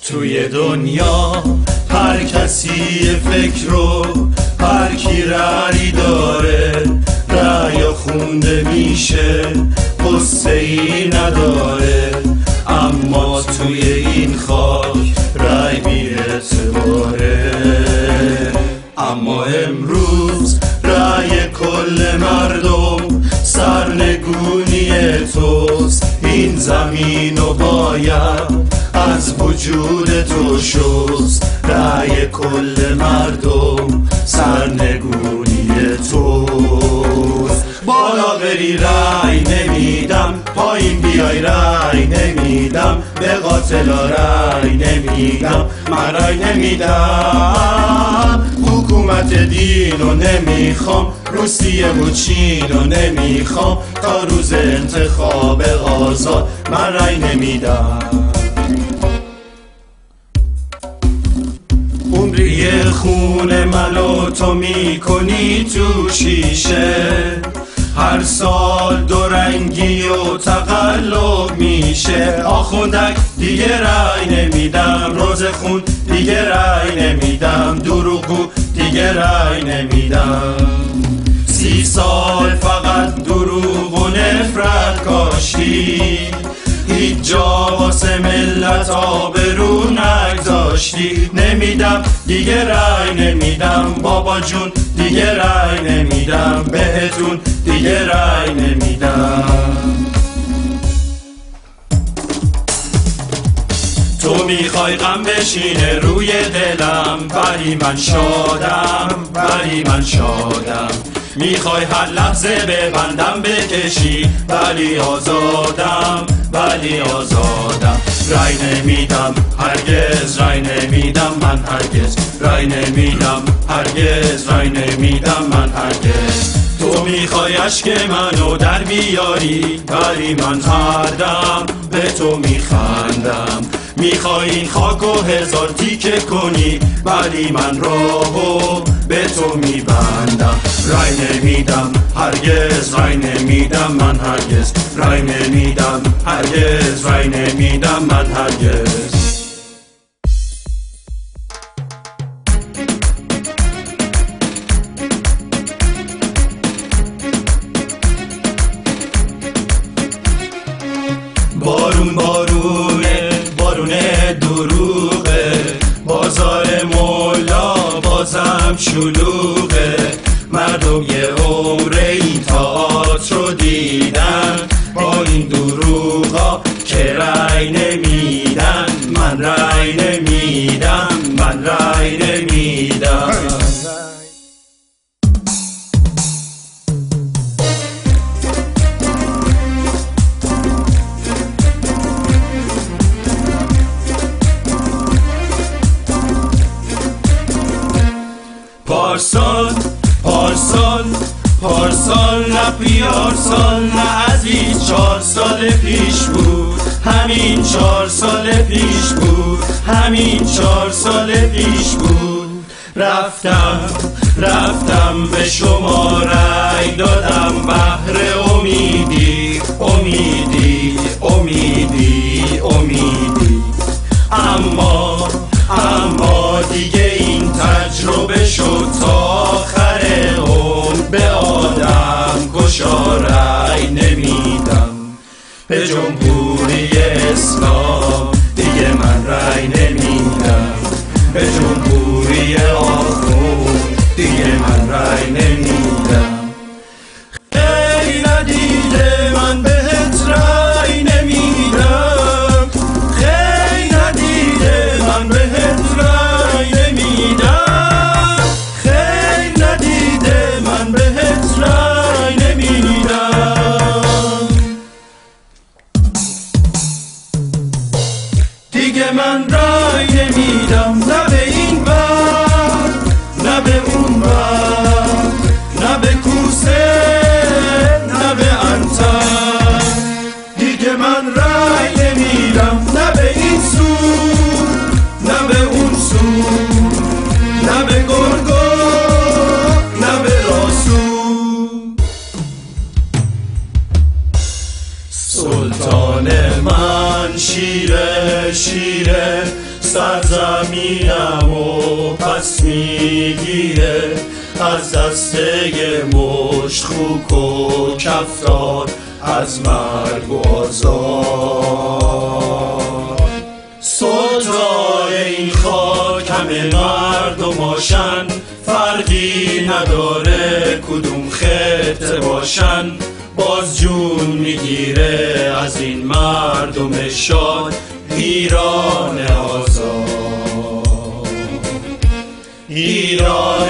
توی دنیا هر کسی فکر رو هر کی رأی داره، رأی خونده میشه قصه ای نداره. اما توی این خاک رأی بی اعتباره. اما امروز رأی کل مردم سرنگونی توست. این زمین و باید از وجود تو شست. رأی کل مردم سرنگونی توست. بالا بری رأی نمیدم، پایین بیای رأی نمیدم، به قاتلا رأی نمیدم، من رأی نمیدم. حکومت دینو نمیخوام، روسیه و چینو نمیخوام، تا روز انتخاب آزاد من رأی نمیدم. عمری خون منو تو میکنی تو شیشه، هر سال دو رنگی و تقلب میشه. آخوندک دیگه رأی نمیدم، روز خون دیگه رأی نمیدم، دروغگو دیگه رأی نمیدم. 30 سال فقط دروغ و نفرت کاشتی، هیچ جا واسه ملت آبرو نگذاشتی. نمیدم دیگه رأی نمیدم، بابا جون دیگه رأی نمیدم، بهتون دیگه رأی نمیدم. تو میخوای غم بشینه روی دلم، ولی من شادم، ولی من شادم. میخوای هر لحظه ببندم بکشی، ولی آزادم، ولی آزادم. رأی نمیدم هرگز، رأی نمیدم من هرگز، رأی نمیدم هرگز، رأی نمیدم من هرگز. تو میخوای عشق منو در بیاری، ولی من هر دم به تو میخندم. میخوای این خاکو 1000 تیکه کنی، ولی من راهو به تو میبندم. رأی نمیدم هرگز، رأی نمیدم من هرگز، رأی نمیدم هرگز، رأی نمیدم من هرگز. بارون بارونه، بارونه دروغه، بازار مولا بازم شلوغه. مردم یه عمره این تئاتر رو دیدن، با این دروغا که رأی نمیدن. من رأی نمیدم، من رأی نمیدم. پارسال پارسال پارسال نه پیارسال، نه از این 4 سال پیش بود، همین 4 سال پیش بود، همین 4 سال پیش بود. رفتم به شما رأی دادم بهر امیدی، امیدی، امیدی، امیدی. اما دیگه این تجربه شد تا آخر عمر، به آدم کشا رأی نمیدم. به جمهوری اسلام دیگه من رأی نمیدم، به جمهوری آخوند دیگه من رأی نمیدم. خیلی ندیده من بهت رأی نمیدم، خیلی ندیده من بهت رأی نمیدم، خیلی ندیده من بهت رأی نمیدم. دیگه من رأی نمیدم، نه به این بر، نه به اون بر، نه به کوسه، نه به انتر. دیگه من رأی نمیدم، نه به این سو، نه به اون سو، نه به گرگو، نه به راسو. سلطان من شیره، شیره سرزمینم و پس میگیره از دسته مشت خوک و کفتار، از مرگ و آزار. سلطای این خاک همه مردماشن، فرقی نداره کدوم خطه باشن. باز جون میگیره از این مردم شاد، ایران آزاد، ایران